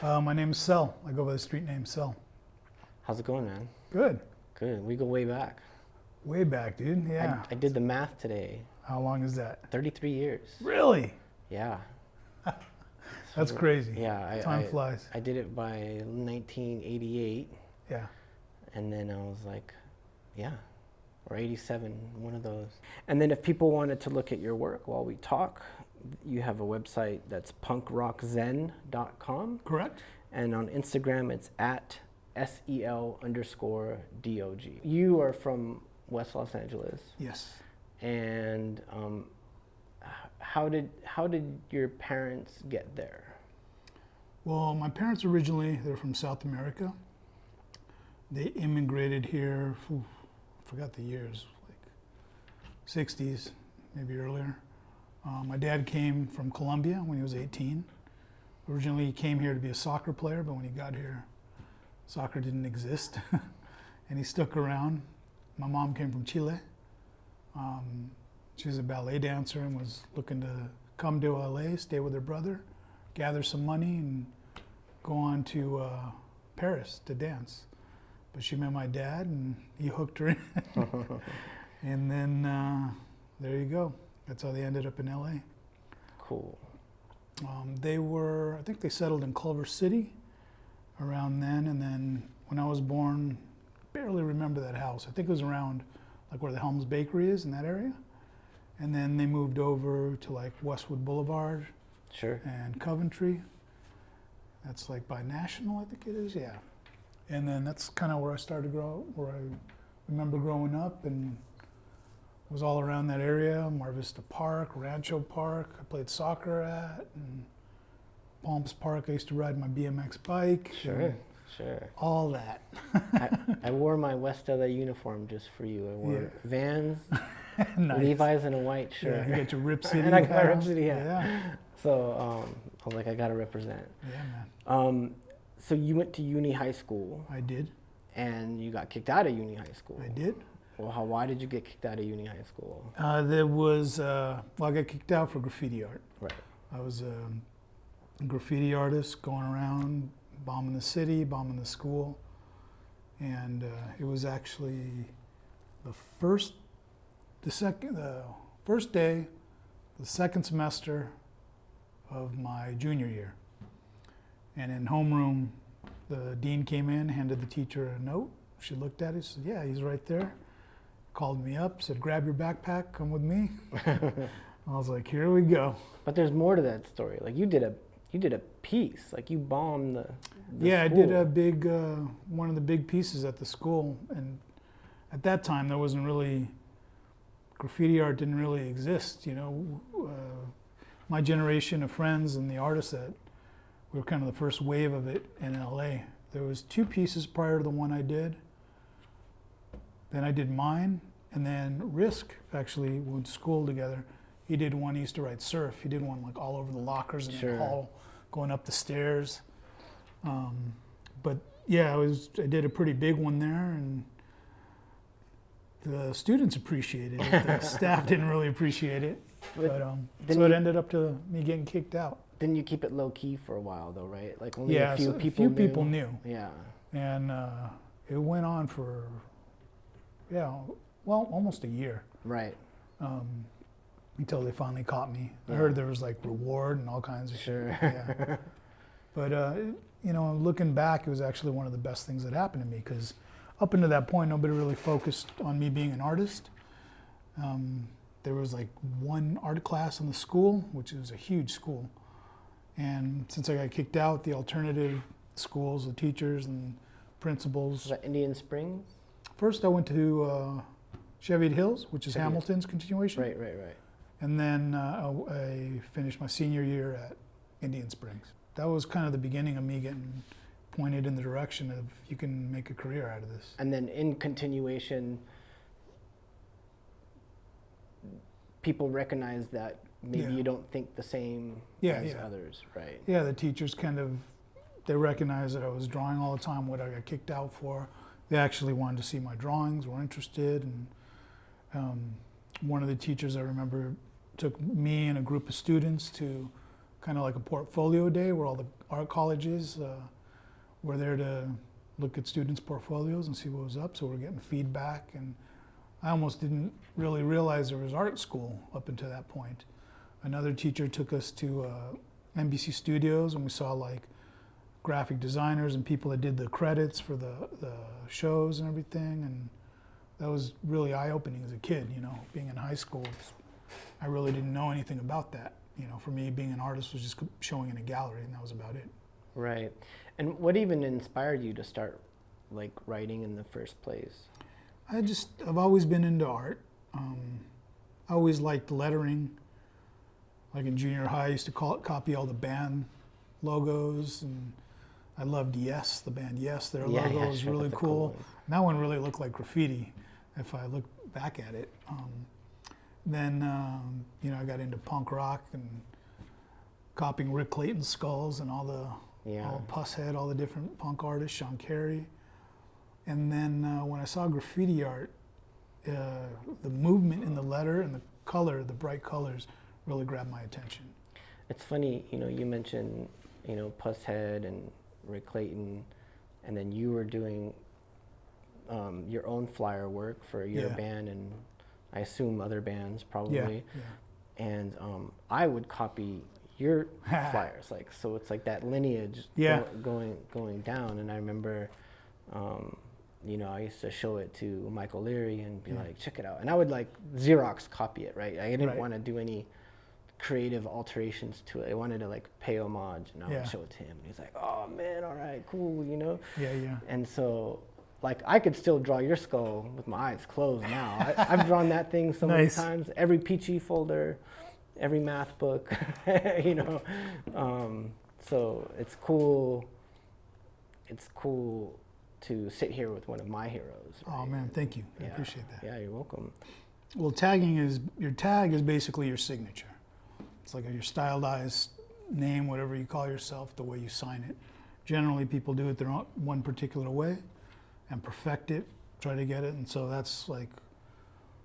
My name's Sel. I go by the street name Sel. How's it going, man? Good. Good. We go way back. Way back, dude. Yeah. I did the math today. How long is that? 33 years. Really? Yeah. That's crazy. Yeah. Time flies. I did it by 1988. Yeah. And then I was like, yeah, or 87, one of those. And then if people wanted to look at your work while we talk, you have a website that's punkrockzen.com. Correct. And on Instagram, it's at SEL_DOG. You are from West Los Angeles. Yes. And how did your parents get there? Well, my parents originally, they're from South America. They immigrated here, I forgot the years, like 60s, maybe earlier. My dad came from Colombia when he was 18. Originally he came here to be a soccer player, but when he got here, soccer didn't exist. And he stuck around. My mom came from Chile. She was a ballet dancer and was looking to come to LA, stay with her brother, gather some money, and go on to Paris to dance. But she met my dad and he hooked her in. And then there you go. That's how they ended up in LA. Cool. They were, I think they settled in Culver City around then. And then when I was born, barely remember that house. I think it was around like where the Helms Bakery is in that area. And then they moved over to like Westwood Boulevard. Sure. And Coventry. That's like by National, I think it is, yeah. And then that's kind of where I started to grow, where I remember growing up and was all around that area, Mar Vista Park, Rancho Park, I played soccer at, and Palms Park, I used to ride my BMX bike. Sure. All that. I wore my West LA uniform just for you. I wore Vans, Nice. Levi's, and a white shirt. Yeah, you got your Rip City. And I got Rip City, Yeah. So I was like, I gotta represent. Yeah, man. So you went to uni high school. I did. And you got kicked out of uni high school. I did. Well, why did you get kicked out of uni high school? There was, I got kicked out for graffiti art. Right. I was a graffiti artist going around, bombing the city, bombing the school. And it was actually the first day, the second semester of my junior year. And in homeroom, the dean came in, handed the teacher a note. She looked at it, said, yeah, he's right there. Called me up, said, grab your backpack, come with me. I was like, here we go. But there's more to that story. Like you did a piece, like you bombed the yeah, school. I did a big, one of the big pieces at the school. And at that time, there wasn't really, graffiti art didn't really exist, you know. My generation of friends and the artists that we were kind of the first wave of it in LA. There was two pieces prior to the one I did. Then I did mine, and then Risk actually went to school together. He did one, he used to write surf. He did one like all over the lockers in the hall, going up the stairs. But yeah, I did a pretty big one there, and the students appreciated it. The staff didn't really appreciate it. But so it ended up to me getting kicked out. Didn't you keep it low key for a while though, right? Like only Yeah, a few so people people knew. Yeah. And it went on for, almost a year. Right. Until they finally caught me. Yeah. I heard there was like reward and all kinds of shit. Yeah. But you know, looking back, it was actually one of the best things that happened to me, because up until that point, nobody really focused on me being an artist. There was like one art class in the school, which is a huge school. And since I got kicked out, the alternative schools, the teachers and principals. Was that Indian Springs? First, I went to Cheviot Hills, which is Cheviot. Hamilton's continuation. Right. And then I finished my senior year at Indian Springs. That was kind of the beginning of me getting pointed in the direction of you can make a career out of this. And then in continuation, people recognize that maybe you don't think the same as others, right? Yeah, the teachers they recognized that I was drawing all the time, what I got kicked out for. They actually wanted to see my drawings, were interested. And one of the teachers I remember took me and a group of students to kind of like a portfolio day where all the art colleges were there to look at students' portfolios and see what was up. So we're getting feedback, and I almost didn't really realize there was art school up until that point. Another teacher took us to NBC Studios, and we saw like graphic designers and people that did the credits for the shows and everything, and that was really eye-opening as a kid, you know, being in high school. I really didn't know anything about that. You know, for me, being an artist was just showing in a gallery, and that was about it. Right. And what even inspired you to start like writing in the first place? I've always been into art. I always liked lettering. Like in junior high, I used to copy all the band logos, and I loved Yes, the band Yes. Their logo was really cool. That one really looked like graffiti if I look back at it. Then you know, I got into punk rock and copying Rick Clayton's skulls and all Pusshead, all the different punk artists, Sean Carey. And then when I saw graffiti art, the movement in the letter and the color, the bright colors, really grabbed my attention. It's funny, you know, you mentioned, you know, Pusshead and Rick Clayton, and then you were doing your own flyer work for your band, and I assume other bands probably. Yeah. And I would copy your flyers, like, so it's like that lineage going down. And I remember, you know, I used to show it to Mike O'Leary and be like, check it out. And I would like Xerox copy it, right? I didn't want to do any creative alterations to it. I wanted to like pay homage, and I would show it to him. And he's like, oh man, all right, cool, you know? Yeah. And so, like, I could still draw your skull with my eyes closed now. I've drawn that thing so many times. Every Peachy folder, every math book, you know. So it's cool. It's cool to sit here with one of my heroes. Right? Oh man, thank you. I appreciate that. Yeah, you're welcome. Well, your tag is basically your signature. It's like your stylized name, whatever you call yourself, the way you sign it. Generally, people do it their own, one particular way and perfect it, try to get it. And so that's like,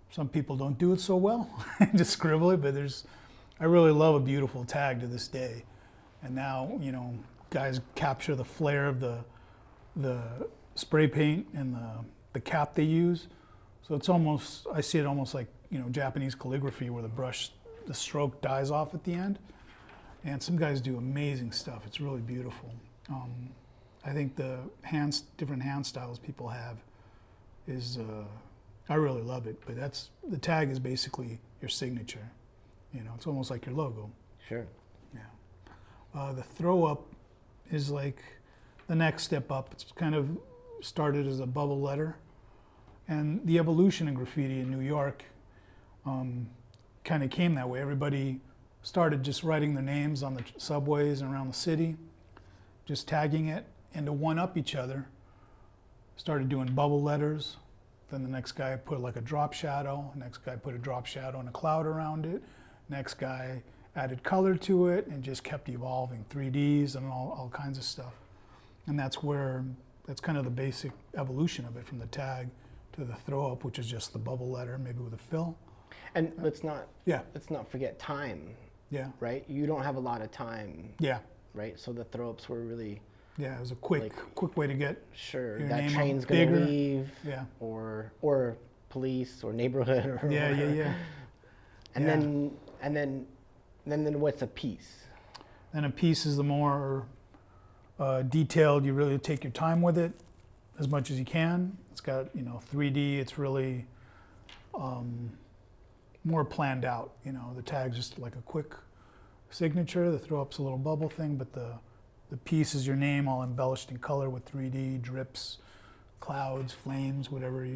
some people don't do it so well, just scribble it, but I really love a beautiful tag to this day. And now, you know, guys capture the flair of the spray paint and the cap they use. So it's almost, I see it almost like, you know, Japanese calligraphy where the stroke dies off at the end. And some guys do amazing stuff. It's really beautiful. I think the different hand styles people have is, I really love it, but the tag is basically your signature. You know, it's almost like your logo. Sure. Yeah. The throw up is like the next step up. It's kind of started as a bubble letter, and the evolution in graffiti in New York kind of came that way. Everybody started just writing their names on the subways and around the city, just tagging it, and to one up each other, started doing bubble letters. Then the next guy put like a drop shadow, next guy put a drop shadow and a cloud around it, next guy added color to it, and just kept evolving, 3Ds and all kinds of stuff. And that's kind of the basic evolution of it, from the tag to the throw up, which is just the bubble letter, maybe with a fill. And let's not forget time. Yeah. Right? You don't have a lot of time. Yeah. Right? So the throw ups were really, it was a quick way to get your that train's gonna bigger. Leave. Yeah. Or police or neighborhood or whatever. And then what's a piece? Then a piece is the more detailed. You really take your time with it as much as you can. It's got, you know, 3D. It's really more planned out. You know, the tag's just like a quick signature. The throw up's a little bubble thing, but the piece is your name, all embellished in color with 3D drips, clouds, flames, whatever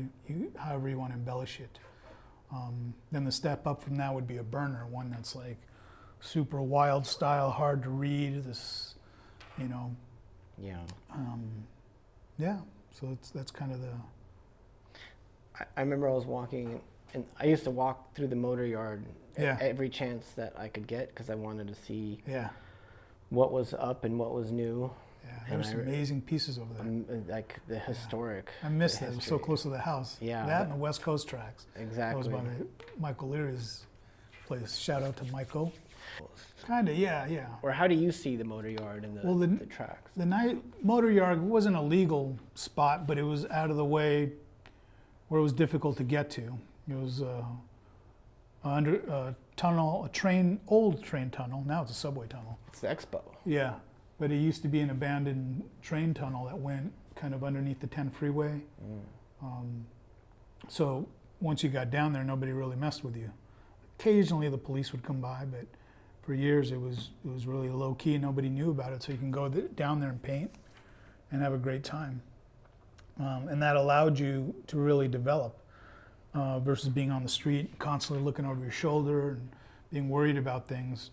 however you want to embellish it. Then the step up from that would be a burner, one that's like super wild style, hard to read. This, you know. Yeah. So that's kind of the. I remember I was walking, and I used to walk through the motor yard every chance that I could get, because I wanted to see what was up and what was new. Yeah, there's some amazing pieces over there. Like the historic. I missed that. It was so close to the house. Yeah. That and the West Coast tracks. Exactly. That was by Michael Leary's place. Shout out to Michael. Kind of, yeah. Or how do you see the motor yard and the tracks? The night motor yard wasn't a legal spot, but it was out of the way where it was difficult to get to. It was under a tunnel, old train tunnel. Now it's a subway tunnel. It's the Expo. Yeah, but it used to be an abandoned train tunnel that went kind of underneath the 10 freeway. So once you got down there, nobody really messed with you. Occasionally the police would come by, but for years it was really low key. Nobody knew about it, so you can go down there and paint and have a great time. And that allowed you to really develop versus being on the street, constantly looking over your shoulder and being worried about things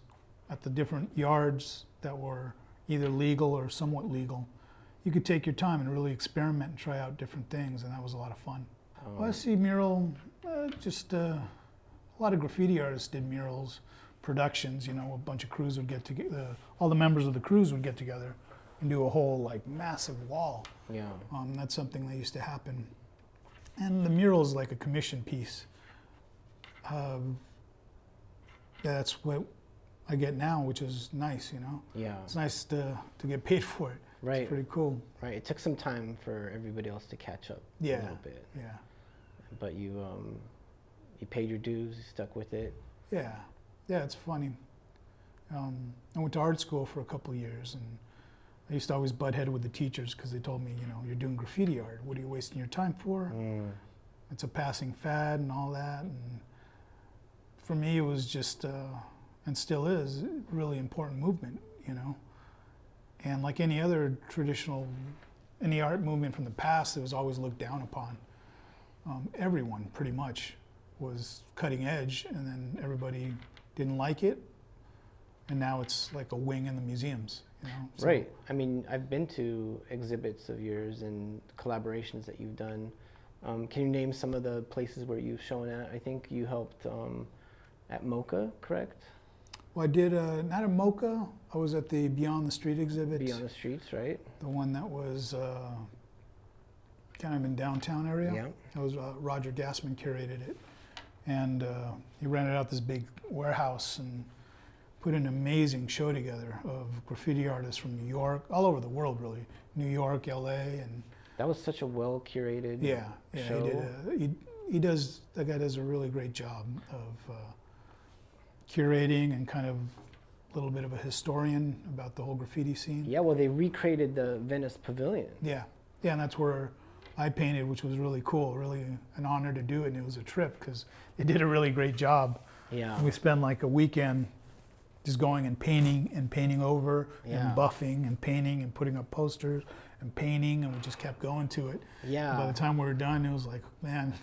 at the different yards that were either legal or somewhat legal. You could take your time and really experiment and try out different things, and that was a lot of fun. Well, I see mural, a lot of graffiti artists did murals, productions, a bunch of crews would get together, all the members of the crews would get together and do a whole like massive wall. Yeah. That's something that used to happen. And the mural is like a commission piece. That's what I get now, which is nice, Yeah. It's nice to get paid for it. Right. It's pretty cool. Right. It took some time for everybody else to catch up a little bit. Yeah. But you paid your dues, you stuck with it. Yeah, it's funny. I went to art school for a couple of years, and I used to always butt head with the teachers because they told me, you're doing graffiti art. What are you wasting your time for? It's a passing fad and all that. And for me, it was just, and still is, a really important movement, And like any other any art movement from the past, it was always looked down upon. Everyone pretty much was cutting edge, and then everybody didn't like it, and now it's like a wing in the museums. So. Right. I mean, I've been to exhibits of yours and collaborations that you've done. Can you name some of the places where you've shown at? I think you helped at MoCA, correct? Well, I did not at MoCA. I was at the Beyond the Street exhibit. Beyond the Streets, right? The one that was kind of in downtown area. Yeah. That was Roger Gassman curated it, and he rented out this big warehouse and put an amazing show together of graffiti artists from New York, all over the world, really. New York, LA, and that was such a well curated show. That guy does a really great job of curating and kind of a little bit of a historian about the whole graffiti scene. Yeah, well, they recreated the Venice Pavilion. Yeah, and that's where I painted, which was really cool, really an honor to do it, and it was a trip because they did a really great job. Yeah. And we spent like a weekend just going and painting over and buffing and painting and putting up posters and painting, and we just kept going to it. Yeah. And by the time we were done, it was like, man,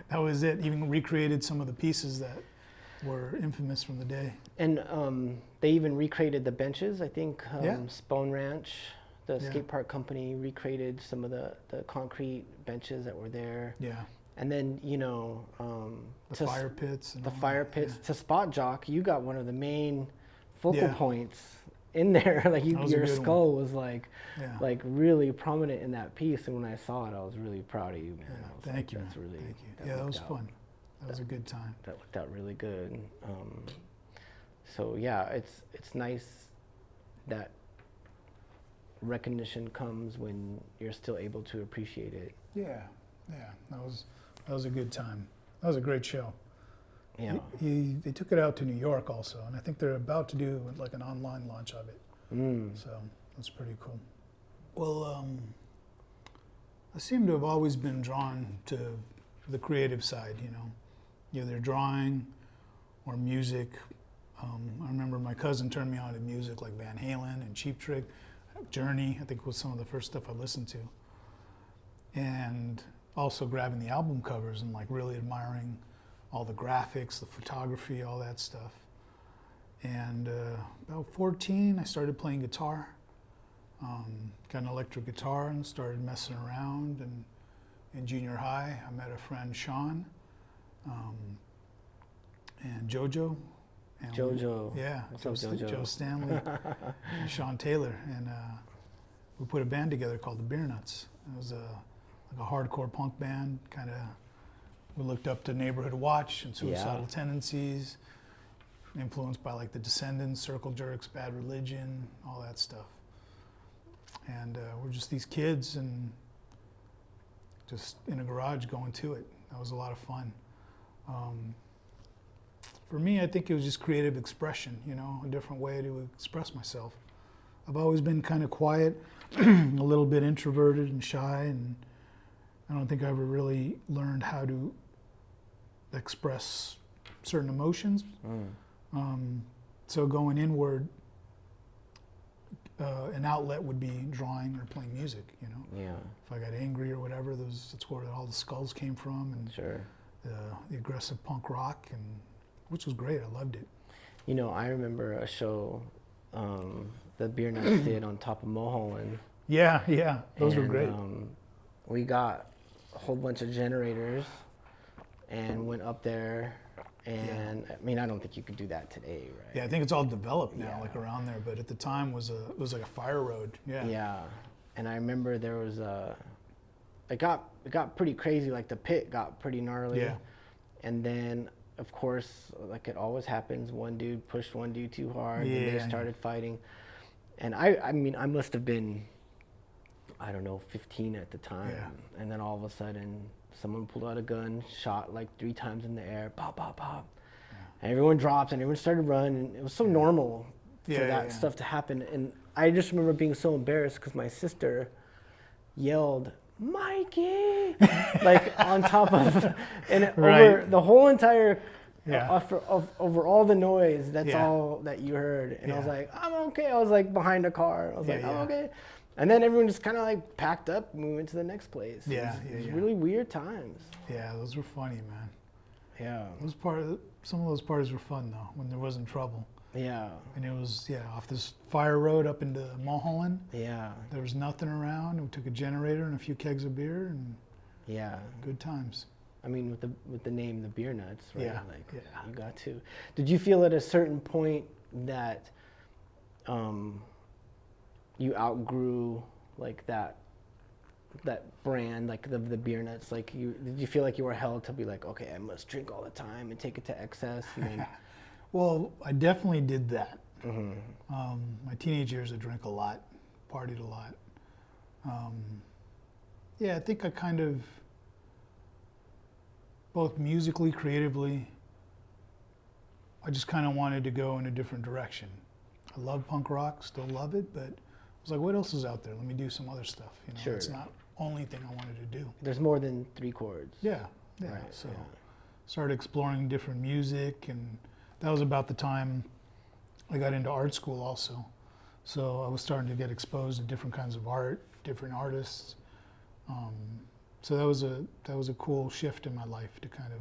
that was it. Even recreated some of the pieces that were infamous from the day. And they even recreated the benches. I think Spone Ranch, the skate park company, recreated some of the concrete benches that were there. Yeah. And then, the fire pits. And the fire pits. Yeah. To Spot Jock, you got one of the main focal points in there. Like your skull was like really prominent in that piece. And when I saw it, I was really proud of you, man. Yeah, thank you. Thank you. That was fun. That was a good time. That worked out really good. So yeah, it's nice that recognition comes when you're still able to appreciate it. Yeah. That was a good time. That was a great show. Yeah. They took it out to New York also, and I think they're about to do like an online launch of it. So that's pretty cool. Well, I seem to have always been drawn to the creative side, either drawing or music. I remember my cousin turned me on to music like Van Halen and Cheap Trick. Journey, I think, was some of the first stuff I listened to. And also grabbing the album covers and like really admiring all the graphics, the photography, all that stuff. And about 14, I started playing guitar. Got an electric guitar and started messing around. And in junior high, I met a friend, Sean, and JoJo. And JoJo. Joe Stanley and Sean Taylor. And we put a band together called the Beer Nuts. It was like a hardcore punk band, kind of. We looked up to Neighborhood Watch and Suicidal Tendencies. influenced by like the Descendants, Circle Jerks, Bad Religion, all that stuff. And we're just these kids and just in a garage going to it. That was a lot of fun. For me, I think it was just creative expression, you know, a different way to express myself. I've always been kind of quiet, a little bit introverted and shy, and I don't think I ever really learned how to express certain emotions. So going inward, an outlet would be drawing or playing music, you know. Yeah. If I got angry or whatever, that's where all the skulls came from, and Sure. the aggressive punk rock, and which was great. I loved it. You know, I remember a show the Beer Nuts did on top of Mulholland. Yeah, those were great. We got a whole bunch of generators and went up there. And I mean, I don't think you could do that today, right? Yeah, I think it's all developed now, Yeah. like around there. But at the time, it was like a fire road. Yeah. Yeah, and I remember there was it got pretty crazy. Like the pit got pretty gnarly. Yeah. And then, of course, like it always happens, one dude pushed one dude too hard, and they started fighting. And I mean, I must have been, I don't know, 15 at the time. Yeah. And then all of a sudden, someone pulled out a gun, shot like 3 times in the air, pop, pop, pop. Yeah. And everyone dropped and everyone started running. It was so normal for that stuff to happen. And I just remember being so embarrassed because my sister yelled, "Mikey!" like on top of, and over the whole entire, over all the noise, that's all that you heard. And I was like, "I'm okay." I was like behind a car. I was like, "I'm okay." And then everyone just kind of like packed up and we went to the next place. It was really weird times. Yeah, those were funny, man. Yeah. Some of those parties were fun though, when there wasn't trouble. Yeah. And it was, off this fire road up into Mulholland. Yeah. There was nothing around. We took a generator and a few kegs of beer and good times. I mean, with the name, the Beer Nuts, right? Yeah. You got to. Did you feel at a certain point that you outgrew like that brand, like the Beer Nuts? Like did you feel like you were held to be like, okay, I must drink all the time and take it to excess? And then Well, I definitely did that. mm-hmm. My teenage years, I drank a lot, partied a lot. I think I kind of, both musically, creatively, I just kind of wanted to go in a different direction. I love punk rock, still love it, but I was like, what else is out there? Let me do some other stuff. You know, it's not the only thing I wanted to do. There's more than 3 chords. Yeah. Right, So started exploring different music, and that was about the time I got into art school also. So I was starting to get exposed to different kinds of art, different artists. So that was a cool shift in my life to kind of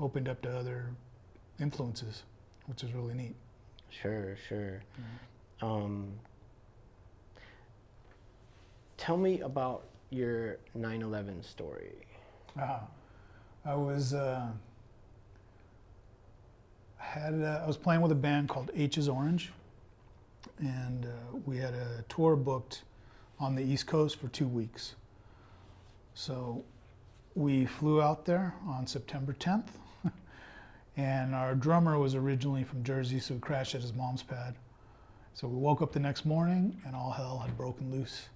opened up to other influences, which is really neat. Sure. Mm-hmm. Tell me about your 9/11 story. I was I was playing with a band called H's Orange, and we had a tour booked on the East Coast for 2 weeks. So we flew out there on September 10th, and our drummer was originally from Jersey, so we crashed at his mom's pad. So we woke up the next morning, and all hell had broken loose.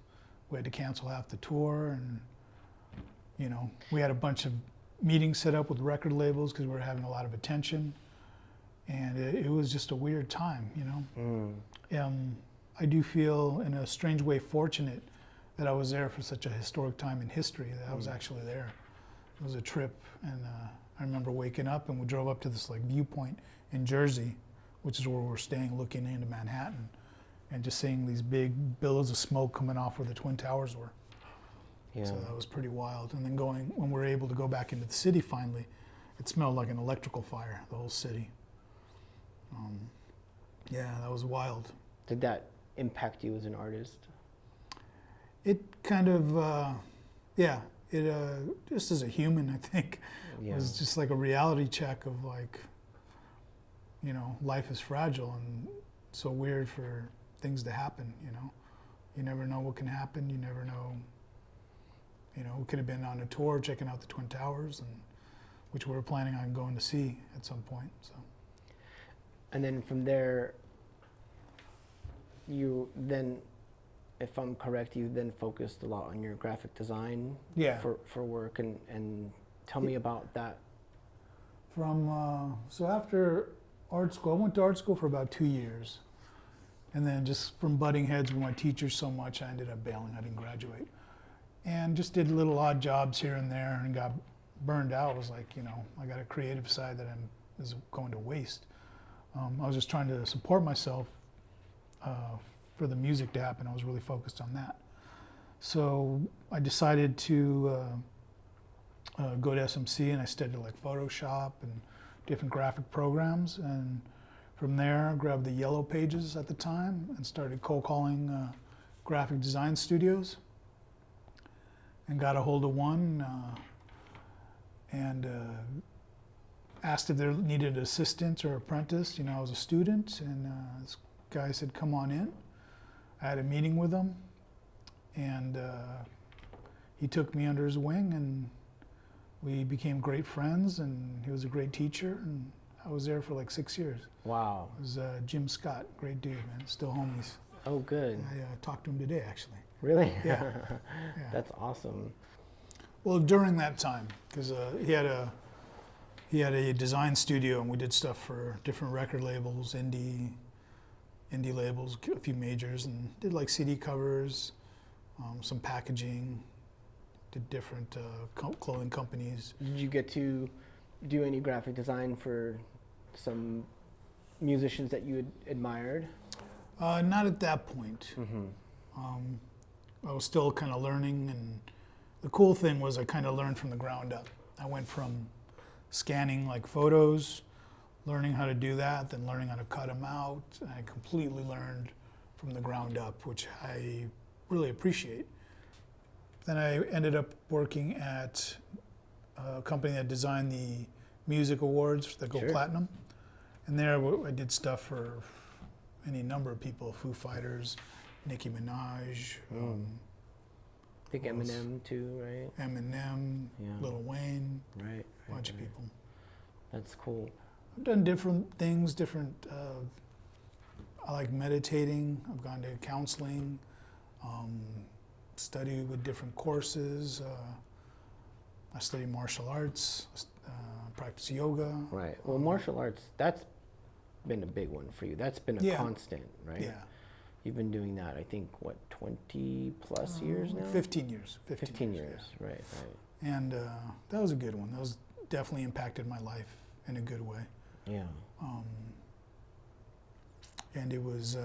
We had to cancel half the tour, and we had a bunch of meetings set up with record labels because we were having a lot of attention, and it was just a weird time, I do feel in a strange way fortunate that I was there for such a historic time in history, that I was actually there. It was a trip, and I remember waking up and we drove up to this like viewpoint in Jersey, which is where we're staying, looking into Manhattan, and just seeing these big billows of smoke coming off where the Twin Towers were. Yeah. So that was pretty wild. And then when we were able to go back into the city finally, it smelled like an electrical fire, the whole city. That was wild. Did that impact you as an artist? It kind of, just as a human, I think, it was just like a reality check of like, life is fragile and so weird for things to happen, You never know what can happen. You never know, we could have been on a tour checking out the Twin Towers, which we were planning on going to see at some point. So, And then from there, you then, if I'm correct, you then focused a lot on your graphic design Yeah. for work, and tell me about that. So after art school, I went to art school for about 2 years. And then just from butting heads with my teachers so much, I ended up bailing. I didn't graduate. And just did little odd jobs here and there and got burned out. I was like, I got a creative side that is going to waste. I was just trying to support myself for the music to happen. I was really focused on that. So I decided to go to SMC, and I studied like Photoshop and different graphic programs. And from there, I grabbed the Yellow Pages at the time and started cold calling graphic design studios, and got a hold of one and asked if they needed an assistant or apprentice. I was a student, and this guy said, come on in. I had a meeting with him, and he took me under his wing, and we became great friends, and he was a great teacher, and I was there for like 6 years. Wow. It was Jim Scott, great dude, man, still homies. Oh, good. I talked to him today, actually. Really? Yeah. That's awesome. Well, during that time, because he had a design studio, and we did stuff for different record labels, indie labels, a few majors, and did like CD covers, some packaging, did different clothing companies. Did you get to do any graphic design for some musicians that you had admired? Not at that point. Mm-hmm. I was still kind of learning, and the cool thing was I kind of learned from the ground up. I went from scanning like photos, learning how to do that, then learning how to cut them out. And I completely learned from the ground up, which I really appreciate. Then I ended up working at a company that designed the music awards that go Sure. platinum. And there I did stuff for any number of people, Foo Fighters, Nicki Minaj, I think Eminem too, right? Eminem, Yeah. Lil Wayne, Right. a bunch of people. That's cool. I've done different things, I like meditating. I've gone to counseling, studied with different courses. I study martial arts, practice yoga. Right. Well, martial arts, that's been a big one for you. That's been a Yeah. constant, right? Yeah. You've been doing that, I think, 20 plus years now? 15 years. 15 years, yeah. right. And that was a good one. That was definitely impacted my life in a good way. Yeah. And it was,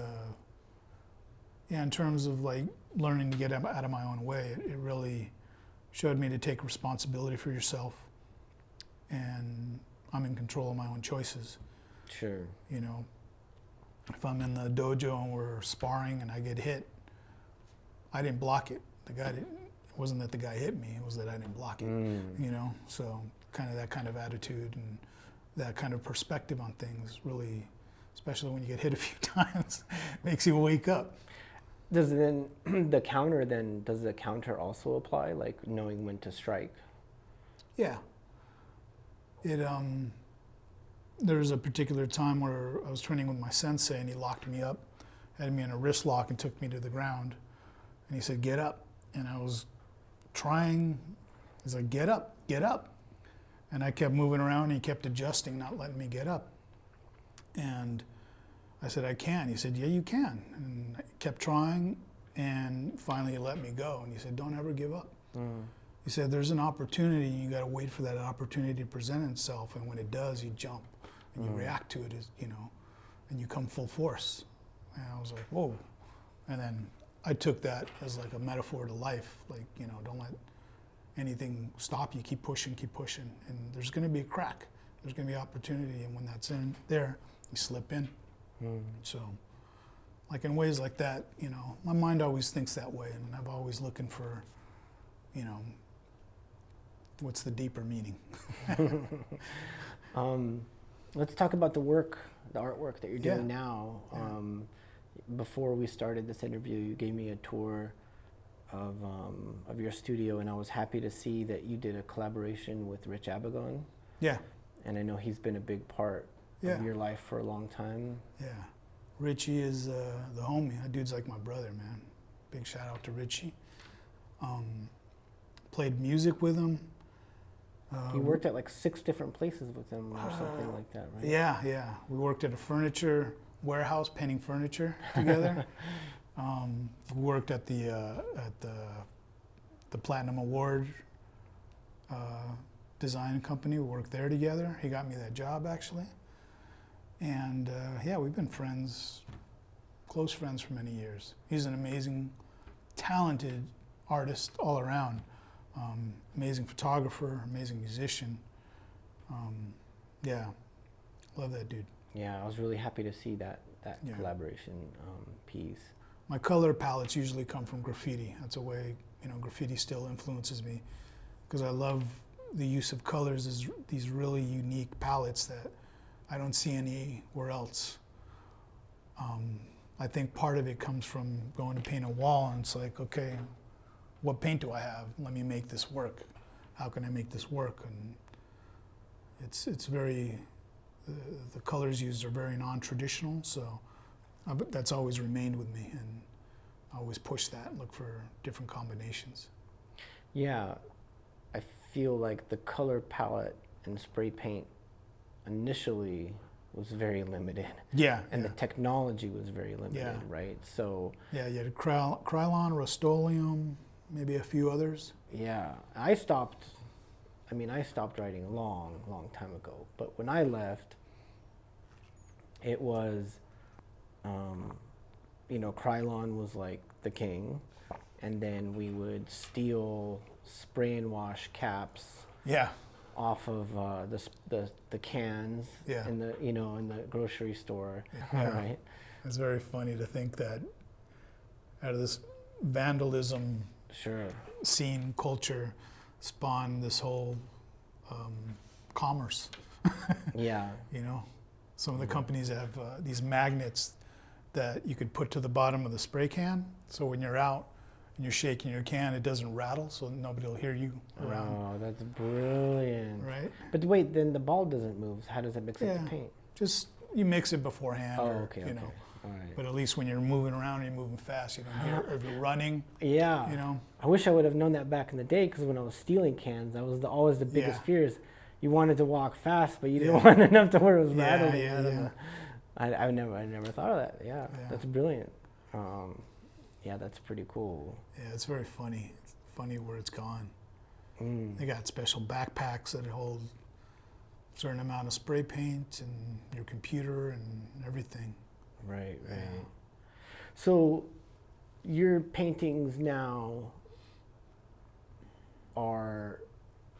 in terms of like learning to get out of my own way, it really showed me to take responsibility for yourself, and I'm in control of my own choices. Sure. If I'm in the dojo and we're sparring and I get hit, I didn't block it. It wasn't that the guy hit me, it was that I didn't block it, So kind of that kind of attitude and that kind of perspective on things really, especially when you get hit a few times, makes you wake up. Does the counter also apply, like knowing when to strike? Yeah. There was a particular time where I was training with my sensei, and he locked me up, had me in a wrist lock and took me to the ground. And he said, get up. And I was trying, he's like, get up, get up. And I kept moving around, and he kept adjusting, not letting me get up. And I said, I can. He said, yeah, you can. And I kept trying, and finally he let me go. And he said, don't ever give up. He said, there's an opportunity, and you got to wait for that opportunity to present itself. And when it does, you jump, and you react to it, and you come full force. And I was like, whoa. And then I took that as like a metaphor to life. Like, don't let anything stop you. Keep pushing, and there's going to be a crack. There's going to be opportunity, and when that's in there, you slip in. So, like in ways like that, my mind always thinks that way, and I'm always looking for, what's the deeper meaning. Let's talk about the artwork that you're doing Yeah. now. Yeah. Before we started this interview, you gave me a tour of your studio, and I was happy to see that you did a collaboration with Rich Abagon. Yeah, And I know he's been a big part Yeah. your life for a long time. Yeah. Richie is the homie. That dude's like my brother, man. Big shout out to Richie. Played music with him. You worked at like 6 different places with him or something like that, right? Yeah. We worked at a furniture warehouse painting furniture together. We worked at the Platinum Award design company. We worked there together. He got me that job actually. And yeah, we've been friends, close friends for many years. He's an amazing, talented artist all around. Amazing photographer, amazing musician. Yeah, love that dude. Yeah, I was really happy to see that Yeah. collaboration piece. My color palettes usually come from graffiti. That's a way, graffiti still influences me because I love the use of colors as these really unique palettes that I don't see anywhere else. I think part of it comes from going to paint a wall and it's like, okay, what paint do I have? Let me make this work. How can I make this work? And it's very, the colors used are very non-traditional, so that's always remained with me, and I always push that, look for different combinations. Yeah, I feel like the color palette and spray paint initially was very limited. Yeah. And the technology was very limited, Yeah. right? So Yeah, you had Krylon, Rust-Oleum, maybe a few others. yeah, I stopped writing a long time ago. But when I left, it was, Krylon was like the king, and then we would steal spray and wash caps Yeah. off of the cans Yeah. in the grocery store, Yeah. right? It's very funny to think that out of this vandalism Sure. scene culture spawned this whole commerce. Yeah. Some of the companies have these magnets that you could put to the bottom of the spray can, so when you're out and you're shaking your can, it doesn't rattle, so nobody will hear you around. Oh, that's brilliant. Right? But wait, then the ball doesn't move. How does it mix up Yeah. the paint? Just you mix it beforehand, Oh, or okay. All right. But at least when you're moving around and you're moving fast, you don't hear. Or if you're running, Yeah. I wish I would have known that back in the day, because when I was stealing cans, that was always the biggest Yeah. fears. You wanted to walk fast, but you didn't Yeah. want enough to where it was Yeah, rattling. yeah. I never thought of that. Yeah, Yeah. that's brilliant. Yeah, that's pretty cool. Yeah, it's very funny. It's funny where it's gone. Mm. They got special backpacks that hold a certain amount of spray paint and your computer and everything. Right. Yeah. So, your paintings now are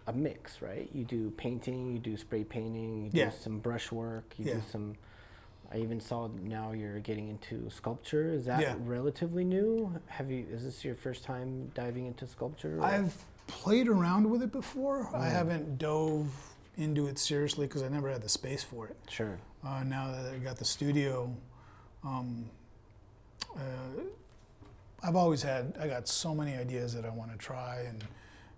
a mix, right? You do painting, you do spray painting, you do Yeah. some brush work, you Yeah. do some. I even saw now you're getting into sculpture. Is that Yeah. relatively new? Is this your first time diving into sculpture? or- I've played around with it before. I haven't dove into it seriously because I never had the space for it. Sure. Now that I got the studio, I got so many ideas that I want to try and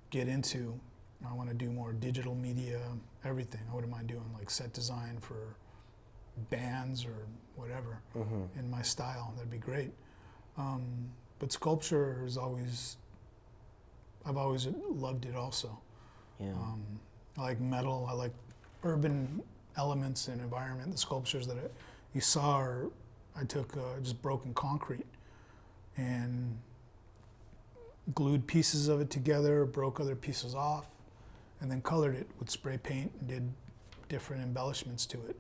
get into. I want to do more digital media, everything. I wouldn't mind doing like set design for bands or whatever in my style. That'd be great. But sculpture is I've always loved it also. Yeah. I like metal, I like urban elements and environment. The sculptures that you saw I took just broken concrete and glued pieces of it together, broke other pieces off, and then colored it with spray paint and did different embellishments to it.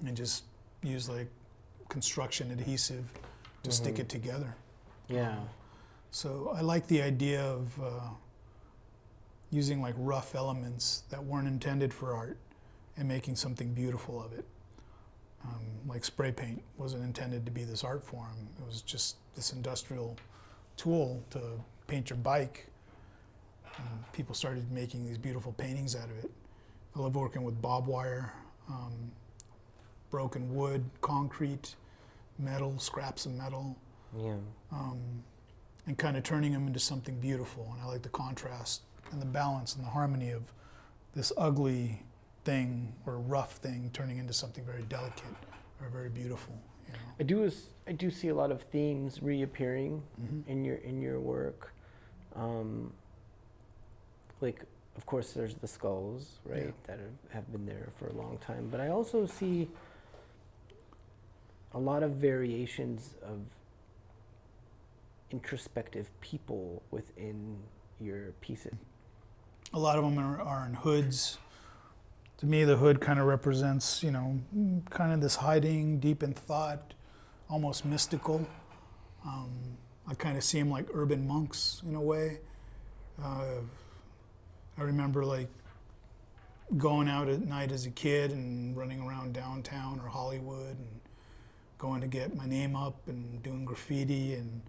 And just used like construction adhesive to stick it together. Yeah. So I like the idea of using like rough elements that weren't intended for art and making something beautiful of it. Like spray paint wasn't intended to be this art form. It was just this industrial tool to paint your bike. And people started making these beautiful paintings out of it. I love working with barbed wire, broken wood, concrete, metal, scraps of metal. Yeah. And kind of turning them into something beautiful. And I like the contrast and the balance and the harmony of this ugly thing or rough thing turning into something very delicate or very beautiful. You know? I do see a lot of themes reappearing Mm-hmm. in your work. Like, of course, there's the skulls, right, Yeah. that have been there for a long time. But I also see a lot of variations of introspective people within your pieces. A lot of them are in hoods. To me, the hood kind of represents, you know, kind of this hiding, deep in thought, almost mystical. I kind of see them like urban monks in a way. I remember like going out at night as a kid and running around downtown or Hollywood and going to get my name up and doing graffiti, and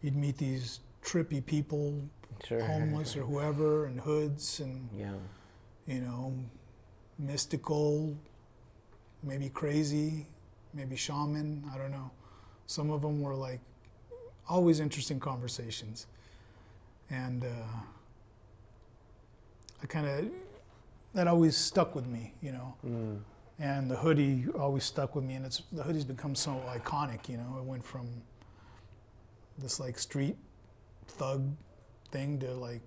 you'd meet these trippy people, Sure. homeless or whoever, in hoods and, Yeah. you know, mystical, maybe crazy, maybe shaman, I don't know. Some of them were like always interesting conversations. And that always stuck with me, you know. And the hoodie always stuck with me, and the hoodie's become so iconic, you know. It went from this like street thug thing to like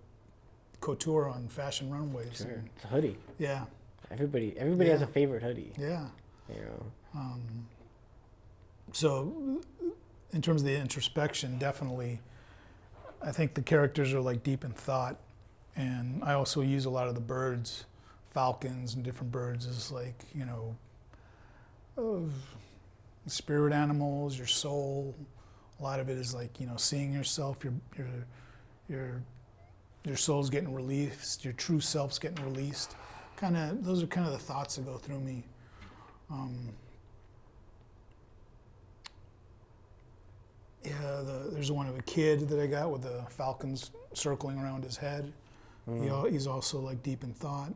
couture on fashion runways. Sure. And, It's a hoodie. yeah, Everybody Yeah. has a favorite hoodie. yeah. You know. So in terms of the introspection, definitely, I think the characters are like deep in thought, and I also use a lot of the birds, falcons and different birds as like, you know, spirit animals, your soul. A lot of it is like, you know, seeing yourself, your soul's getting released, your true self's getting released. Those are kind of the thoughts that go through me. There's one of a kid that I got with the falcons circling around his head. He's also like deep in thought.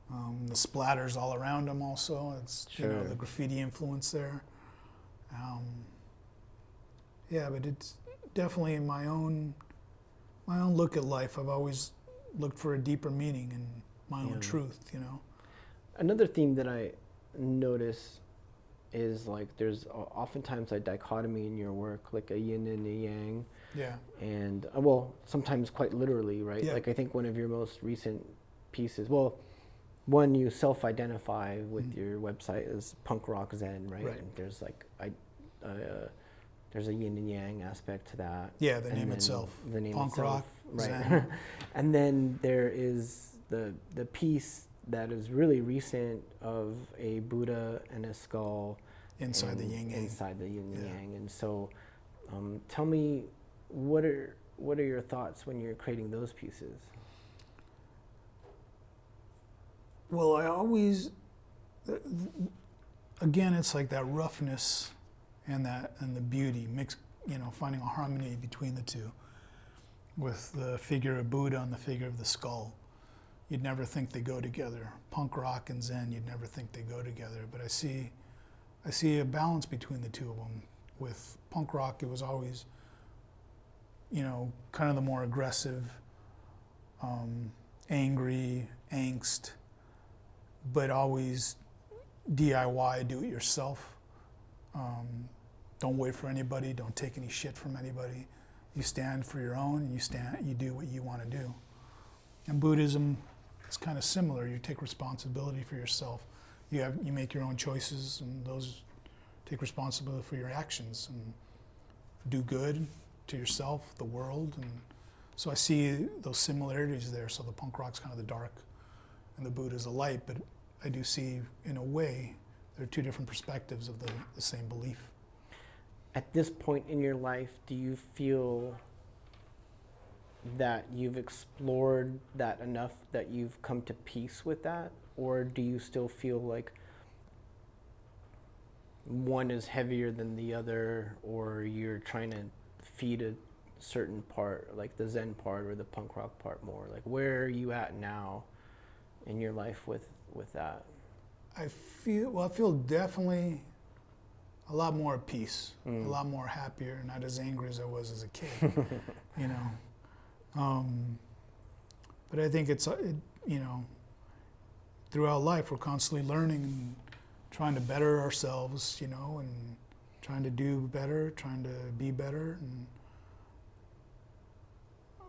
The splatters all around him also. It's you know, Sure. the graffiti influence there. Yeah, but it's definitely in my own look at life. I've always looked for a deeper meaning and my own Yeah. truth, you know. Another theme that I notice is like there's oftentimes a dichotomy in your work, like a yin and a yang, Yeah. and well, sometimes quite literally, right? Yeah. Like I think one of your most recent pieces, well, one you self-identify with your website as punk rock zen, right? Right. And there's like there's a yin and yang aspect to that. Yeah, the And name then itself. The name Punk itself, rock, right? zen. And then there is the piece that is really recent of a Buddha and a skull Inside the and yin yang. inside the yin and Yeah. yang. And so, tell me, what are your thoughts when you're creating those pieces? Well, I always, again, it's like that roughness and the beauty mixed, you know, finding a harmony between the two. With the figure of Buddha and the figure of the skull, you'd never think they go together. Punk rock and Zen, you'd never think they go together. But I see a balance between the two of them. With punk rock, it was always, you know, kind of the more aggressive, angry, angst, but always DIY, do it yourself. Don't wait for anybody. Don't take any shit from anybody. You stand for your own, and you do what you want to do. And Buddhism is kind of similar. You take responsibility for yourself. You make your own choices, and those take responsibility for your actions and do good to yourself, the world. And so I see those similarities there. So the punk rock's kind of the dark, and the Buddha's the light. But I do see, in a way, there are two different perspectives of the same belief. At this point in your life, do you feel that you've explored that enough that you've come to peace with that? Or do you still feel like one is heavier than the other, or you're trying to feed a certain part, like the Zen part or the punk rock part more? Like, where are you at now in your life with that? I feel definitely a lot more at peace, a lot more happier, not as angry as I was as a kid, you know. But I think it's, you know, throughout life, we're constantly learning and trying to better ourselves, you know, and trying to do better, trying to be better. And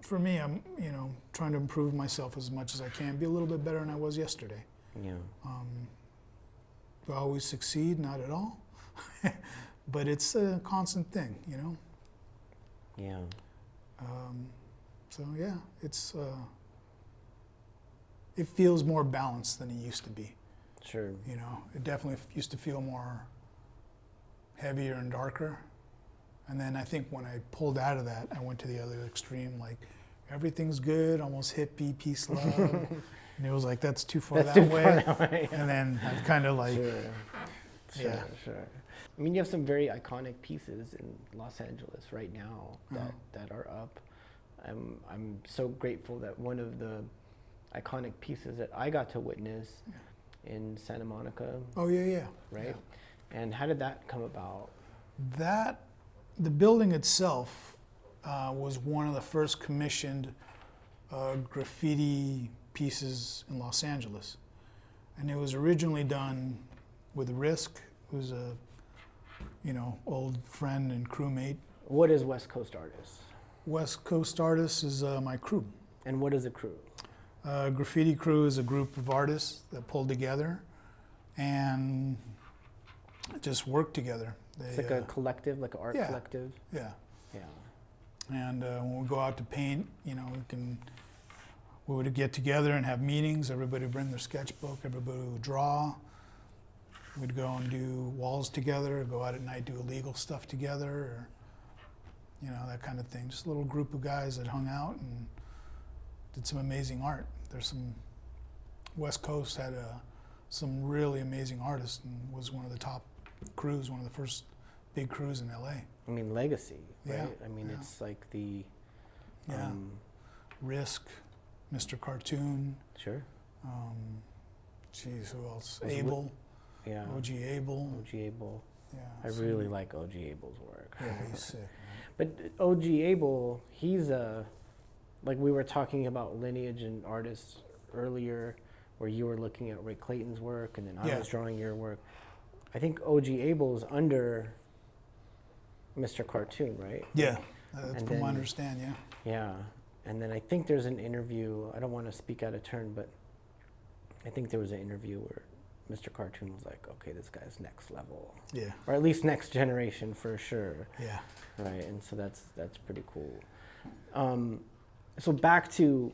for me, I'm, you know, trying to improve myself as much as I can, be a little bit better than I was yesterday. Yeah. Do I always succeed? Not at all. But it's a constant thing, you know? Yeah. So yeah, it feels more balanced than it used to be. Sure. You know, it definitely used to feel more heavier and darker. And then I think when I pulled out of that, I went to the other extreme, like everything's good, almost hippie, peace, love. And it was like, that's too far that way. Yeah. And then I've kind of like, Sure. I mean, you have some very iconic pieces in Los Angeles right now that are up. I'm so grateful that one of the iconic pieces that I got to witness in Santa Monica. Oh yeah. Right? Yeah. And how did that come about? The building itself was one of the first commissioned graffiti pieces in Los Angeles. And it was originally done with Risk, who's a, you know, old friend and crewmate. What is West Coast Artists? West Coast Artists is my crew. And what is a crew? Graffiti Crew is a group of artists that pulled together and just worked together. It's like a collective, like an art collective? Yeah. Yeah. And when we go out to paint, you know, we would get together and have meetings. Everybody would bring their sketchbook, everybody would draw. We'd go and do walls together, go out at night, do illegal stuff together, or, you know, that kind of thing. Just a little group of guys that hung out and did some amazing art. West Coast had some really amazing artists and was one of the top crews, one of the first big crews in LA. I mean, legacy, right? Yeah, I mean, it's like the... Risk, Mr. Cartoon. Sure. Who else? Abel. Yeah. OG Abel. OG Abel. Yeah. I really like OG Abel's work. Yeah, he's sick, man. But OG Abel, he's like we were talking about lineage and artists earlier, where you were looking at Ray Clayton's work and then I was drawing your work. I think OG Abel is under Mr. Cartoon, right? Yeah, that's from what I understand, yeah. Yeah, and then I think there's an interview, I don't want to speak out of turn, but I think there was an interview where Mr. Cartoon was like, okay, this guy's next level. Yeah. Or at least next generation for sure. Yeah. Right, and so that's pretty cool. So back to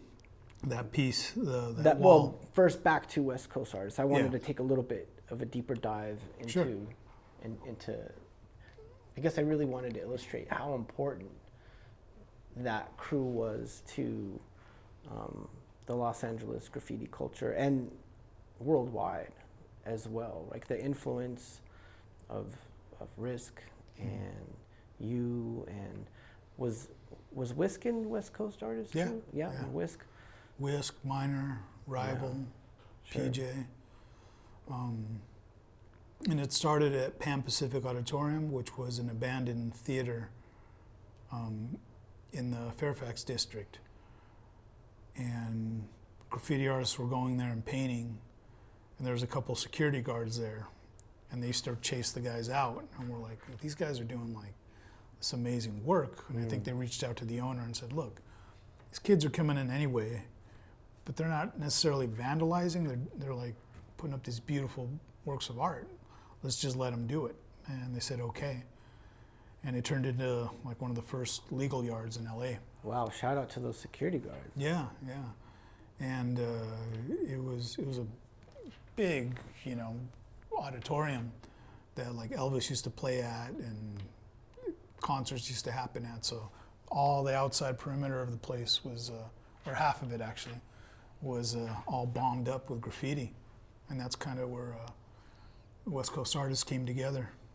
that piece, that wall. Well, first back to West Coast Artists. I wanted to take a little bit of a deeper dive into, I guess I really wanted to illustrate how important that crew was to the Los Angeles graffiti culture and worldwide as well. Like the influence of Risk and you, and was Whisk in West Coast Artists too? Yeah. Whisk, Minor, Rival, PJ. And it started at Pan Pacific Auditorium, which was an abandoned theater in the Fairfax district. And graffiti artists were going there and painting, and there was a couple security guards there, and they used to chase the guys out, and we're like, these guys are doing like this amazing work. And I think they reached out to the owner and said, look, these kids are coming in anyway, but they're not necessarily vandalizing, they're like putting up these beautiful works of art. Let's just let them do it. And they said, okay. And it turned into like one of the first legal yards in LA. Wow, shout out to those security guards. Yeah. And it was a big, you know, auditorium that like Elvis used to play at and concerts used to happen at. So all the outside perimeter of the place was, or half of it actually, was all bombed up with graffiti. And that's kind of where West Coast Artists came together.